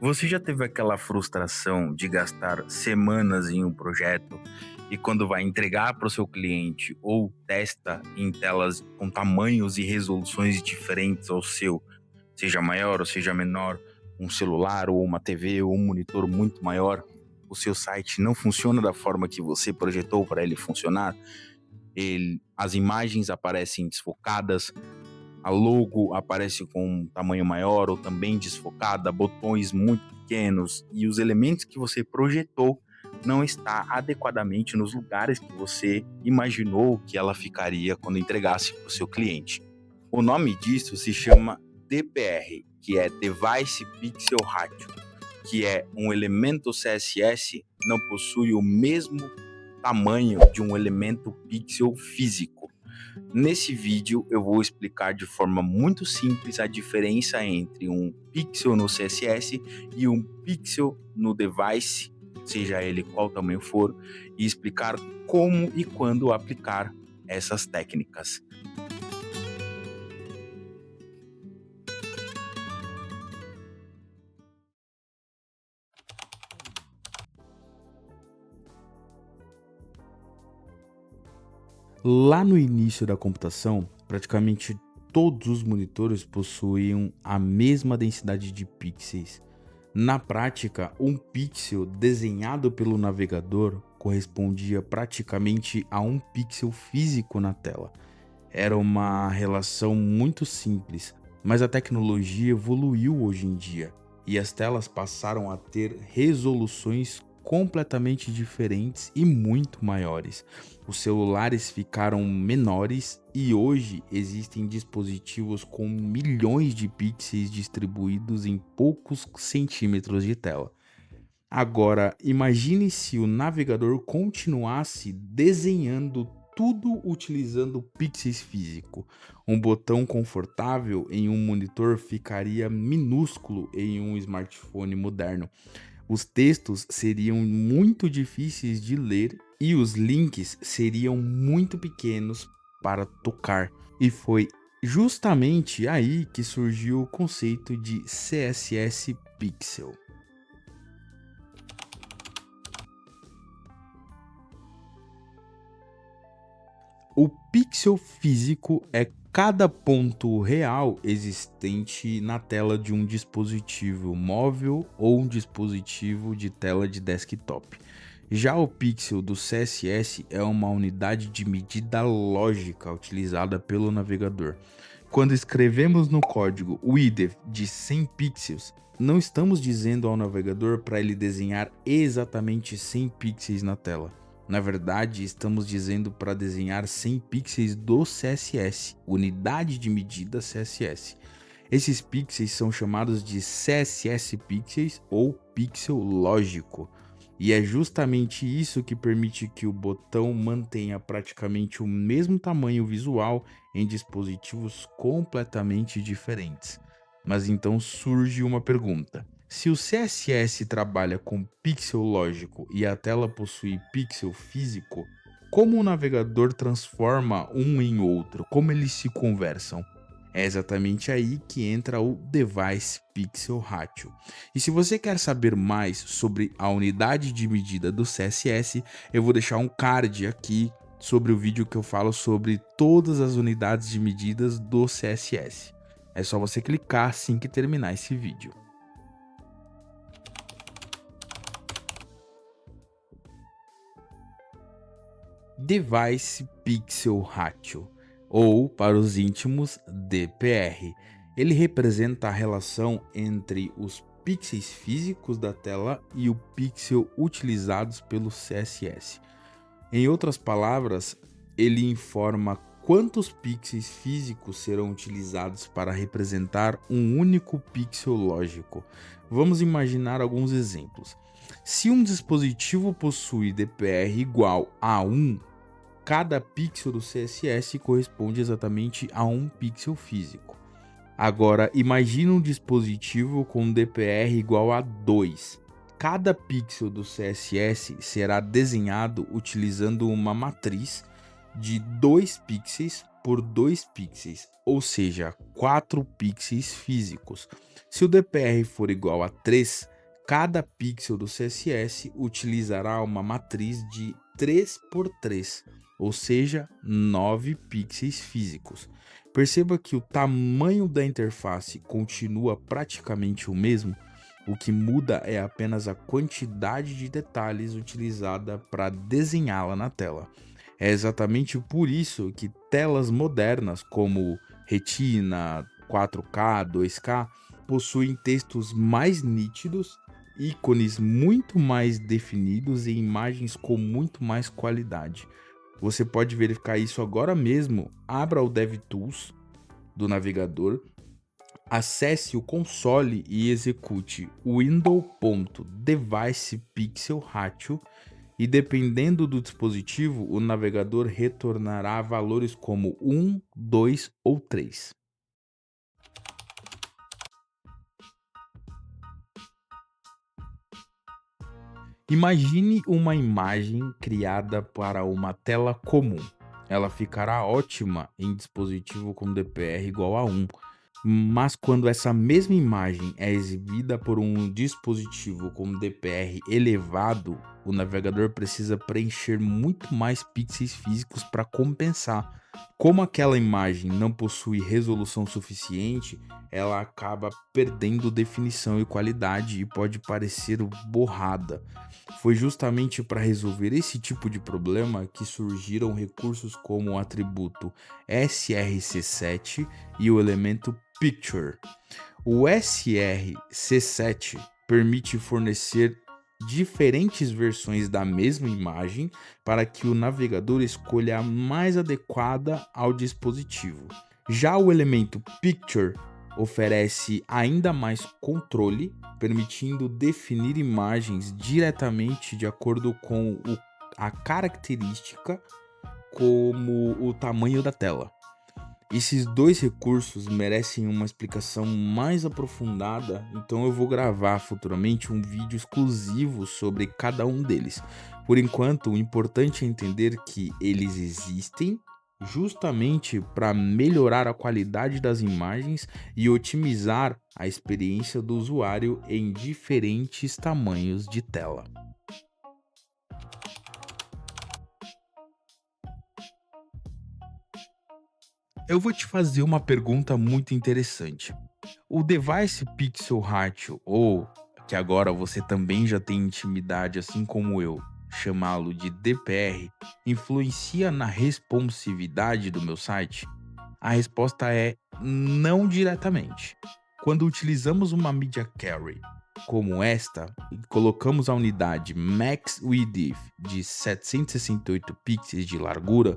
Você já teve aquela frustração de gastar semanas em um projeto e quando vai entregar para o seu cliente ou testa em telas com tamanhos e resoluções diferentes ao seu, seja maior ou seja menor, um celular ou uma TV ou um monitor muito maior, o seu site não funciona da forma que você projetou para ele funcionar? As imagens aparecem desfocadas, a logo aparece com um tamanho maior ou também desfocada, botões muito pequenos e os elementos que você projetou não está adequadamente nos lugares que você imaginou que ela ficaria quando entregasse para o seu cliente. O nome disso se chama DPR, que é Device Pixel Ratio, que é um elemento CSS não possui o mesmo tamanho de um elemento pixel físico. Nesse vídeo eu vou explicar de forma muito simples a diferença entre um pixel no CSS e um pixel no device, seja ele qual tamanho for, e explicar como e quando aplicar essas técnicas. Lá no início da computação, praticamente todos os monitores possuíam a mesma densidade de pixels. Na prática, um pixel desenhado pelo navegador correspondia praticamente a um pixel físico na tela. Era uma relação muito simples, mas a tecnologia evoluiu hoje em dia e as telas passaram a ter resoluções completamente diferentes e muito maiores. Os celulares ficaram menores e hoje existem dispositivos com milhões de pixels distribuídos em poucos centímetros de tela. Agora, imagine se o navegador continuasse desenhando tudo utilizando pixels físico. Um botão confortável em um monitor ficaria minúsculo em um smartphone moderno. Os textos seriam muito difíceis de ler e os links seriam muito pequenos para tocar. E foi justamente aí que surgiu o conceito de CSS Pixel. O pixel físico é cada ponto real existente na tela de um dispositivo móvel ou um dispositivo de tela de desktop. Já o pixel do CSS é uma unidade de medida lógica utilizada pelo navegador. Quando escrevemos no código width de 100 pixels, não estamos dizendo ao navegador para ele desenhar exatamente 100 pixels na tela. Na verdade, estamos dizendo para desenhar 100 pixels do CSS, unidade de medida CSS. Esses pixels são chamados de CSS pixels ou pixel lógico. E é justamente isso que permite que o botão mantenha praticamente o mesmo tamanho visual em dispositivos completamente diferentes. Mas então surge uma pergunta: se o CSS trabalha com pixel lógico e a tela possui pixel físico, como o navegador transforma um em outro? Como eles se conversam? É exatamente aí que entra o Device Pixel Ratio. E se você quer saber mais sobre a unidade de medida do CSS, eu vou deixar um card aqui sobre o vídeo que eu falo sobre todas as unidades de medidas do CSS. É só você clicar assim que terminar esse vídeo. Device Pixel Ratio, ou para os íntimos, DPR. Ele representa a relação entre os pixels físicos da tela e o pixel utilizados pelo CSS. Em outras palavras, ele informa quantos pixels físicos serão utilizados para representar um único pixel lógico. Vamos imaginar alguns exemplos. Se um dispositivo possui DPR igual a 1, cada pixel do CSS corresponde exatamente a um pixel físico. Agora, imagine um dispositivo com DPR igual a 2. Cada pixel do CSS será desenhado utilizando uma matriz de 2 pixels por 2 pixels, ou seja, 4 pixels físicos. Se o DPR for igual a 3, cada pixel do CSS utilizará uma matriz de 3 por 3, ou seja, 9 pixels físicos. Perceba que o tamanho da interface continua praticamente o mesmo. O que muda é apenas a quantidade de detalhes utilizada para desenhá-la na tela. É exatamente por isso que telas modernas como Retina, 4K, 2K possuem textos mais nítidos, ícones muito mais definidos e imagens com muito mais qualidade. Você pode verificar isso agora mesmo. Abra o DevTools do navegador, acesse o console e execute window.devicePixelRatio e, dependendo do dispositivo, o navegador retornará valores como 1, 2 ou 3. Imagine uma imagem criada para uma tela comum. Ela ficará ótima em dispositivo com DPR igual a 1. Mas quando essa mesma imagem é exibida por um dispositivo com DPR elevado, o navegador precisa preencher muito mais pixels físicos para compensar. Como aquela imagem não possui resolução suficiente, ela acaba perdendo definição e qualidade e pode parecer borrada. Foi justamente para resolver esse tipo de problema que surgiram recursos como o atributo src7 e o elemento Picture. O src7 permite fornecer diferentes versões da mesma imagem para que o navegador escolha a mais adequada ao dispositivo. Já o elemento Picture oferece ainda mais controle, permitindo definir imagens diretamente de acordo com a característica como o tamanho da tela. Esses dois recursos merecem uma explicação mais aprofundada, então eu vou gravar futuramente um vídeo exclusivo sobre cada um deles. Por enquanto, o importante é entender que eles existem justamente para melhorar a qualidade das imagens e otimizar a experiência do usuário em diferentes tamanhos de tela. Eu vou te fazer uma pergunta muito interessante. O Device Pixel Ratio, ou que agora você também já tem intimidade, assim como eu, chamá-lo de DPR, influencia na responsividade do meu site? A resposta é não diretamente. Quando utilizamos uma Media Query como esta e colocamos a unidade Max Width de 768 pixels de largura,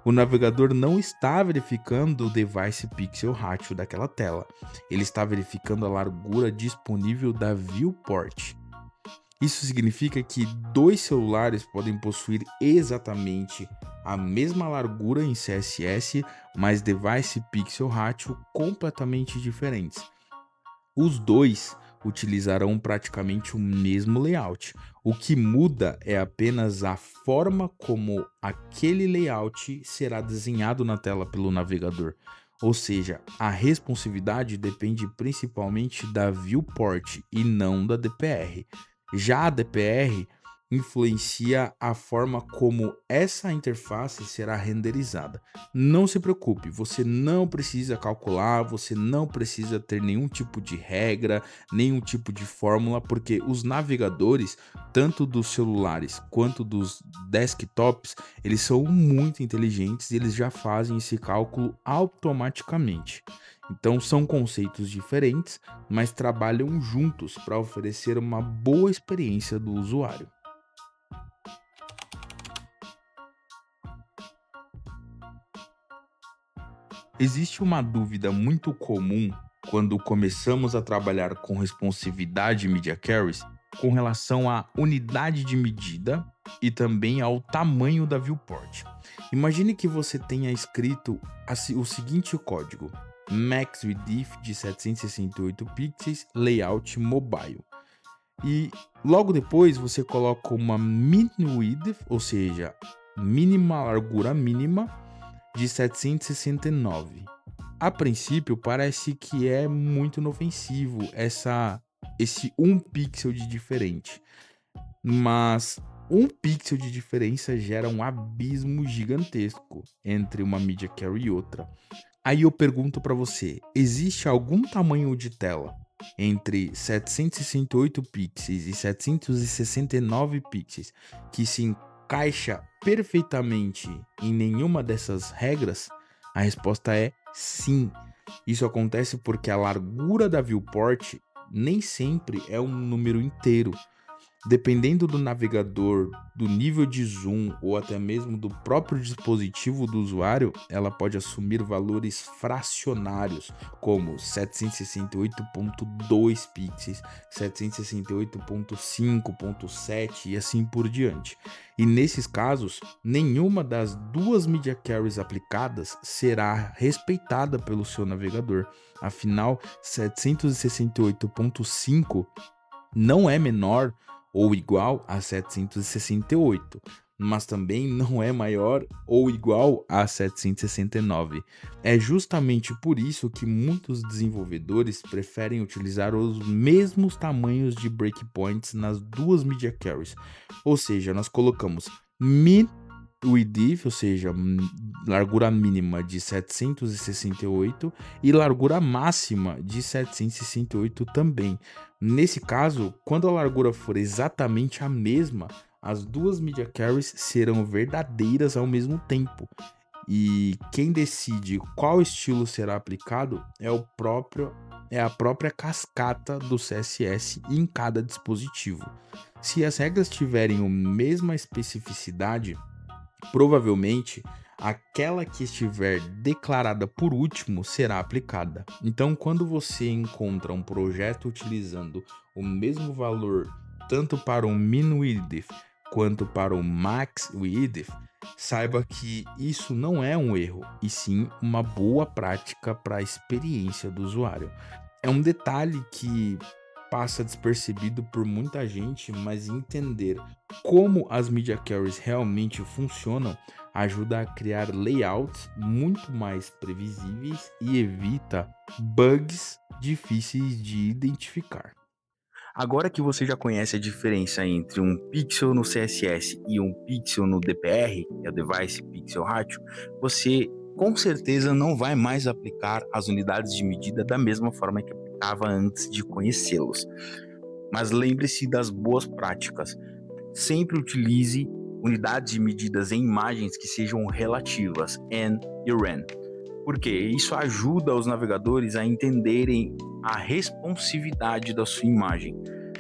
o navegador não está verificando o Device Pixel Ratio daquela tela. Ele está verificando a largura disponível da viewport. Isso significa que dois celulares podem possuir exatamente a mesma largura em CSS, mas Device Pixel Ratio completamente diferentes. Os dois utilizarão praticamente o mesmo layout. O que muda é apenas a forma como aquele layout será desenhado na tela pelo navegador. Ou seja, a responsividade depende principalmente da viewport e não da DPR. Já a DPR influencia a forma como essa interface será renderizada. Não se preocupe, você não precisa calcular, você não precisa ter nenhum tipo de regra, nenhum tipo de fórmula, porque os navegadores, tanto dos celulares quanto dos desktops, eles são muito inteligentes e eles já fazem esse cálculo automaticamente. Então são conceitos diferentes, mas trabalham juntos para oferecer uma boa experiência do usuário. Existe uma dúvida muito comum quando começamos a trabalhar com responsividade Media Queries com relação à unidade de medida e também ao tamanho da viewport. Imagine que você tenha escrito o seguinte código: Max Width de 768 pixels, layout mobile. E logo depois você coloca uma min width, ou seja, mínima largura mínima, de 769. A princípio, parece que é muito inofensivo esse 1 pixel de diferente, mas 1 pixel de diferença gera um abismo gigantesco entre uma media carry e outra. Aí eu pergunto para você, existe algum tamanho de tela entre 768 pixels e 769 pixels que se encaixa perfeitamente em nenhuma dessas regras? A resposta é sim. Isso acontece porque a largura da viewport nem sempre é um número inteiro. Dependendo do navegador, do nível de zoom ou até mesmo do próprio dispositivo do usuário, ela pode assumir valores fracionários, como 768.2 pixels, 768.5.7 e assim por diante. E nesses casos, nenhuma das duas media carries aplicadas será respeitada pelo seu navegador. Afinal, 768.5 não é menor ou igual a 768, mas também não é maior ou igual a 769. É justamente por isso que muitos desenvolvedores preferem utilizar os mesmos tamanhos de breakpoints nas duas media carries. Ou seja, nós colocamos min width, ou seja, largura mínima de 768 e largura máxima de 768 também. Nesse caso, quando a largura for exatamente a mesma, as duas media carries serão verdadeiras ao mesmo tempo. E quem decide qual estilo será aplicado é a própria cascata do CSS em cada dispositivo. Se as regras tiverem a mesma especificidade, provavelmente aquela que estiver declarada por último será aplicada. Então, quando você encontra um projeto utilizando o mesmo valor tanto para o min width quanto para o max width, saiba que isso não é um erro, e sim uma boa prática para a experiência do usuário. É um detalhe que passa despercebido por muita gente, mas entender como as media carries realmente funcionam ajuda a criar layouts muito mais previsíveis e evita bugs difíceis de identificar. Agora que você já conhece a diferença entre um pixel no CSS e um pixel no DPR, que é o Device Pixel Ratio, você com certeza não vai mais aplicar as unidades de medida da mesma forma que aplicava antes de conhecê-los. Mas lembre-se das boas práticas. Sempre utilize unidades de medidas em imagens que sejam relativas, n e ren, porque isso ajuda os navegadores a entenderem a responsividade da sua imagem.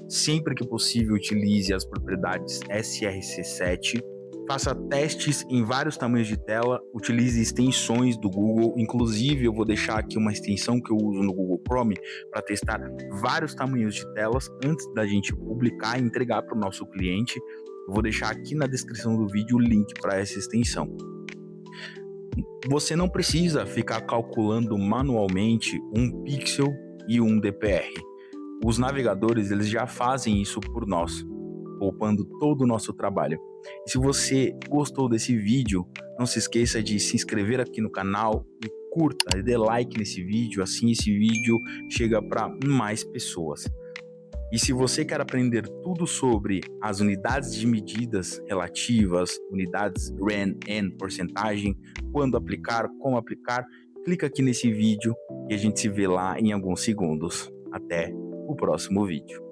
Sempre que possível, utilize as propriedades src7, faça testes em vários tamanhos de tela, utilize extensões do Google, inclusive eu vou deixar aqui uma extensão que eu uso no Google Chrome para testar vários tamanhos de telas antes da gente publicar e entregar para o nosso cliente. Eu vou deixar aqui na descrição do vídeo o link para essa extensão. Você não precisa ficar calculando manualmente um pixel e um DPR. Os navegadores eles já fazem isso por nós, poupando todo o nosso trabalho. E se você gostou desse vídeo, não se esqueça de se inscrever aqui no canal e curta e dê like nesse vídeo, assim esse vídeo chega para mais pessoas. E se você quer aprender tudo sobre as unidades de medidas relativas, unidades ren, n, porcentagem, quando aplicar, como aplicar, clica aqui nesse vídeo e a gente se vê lá em alguns segundos. Até o próximo vídeo.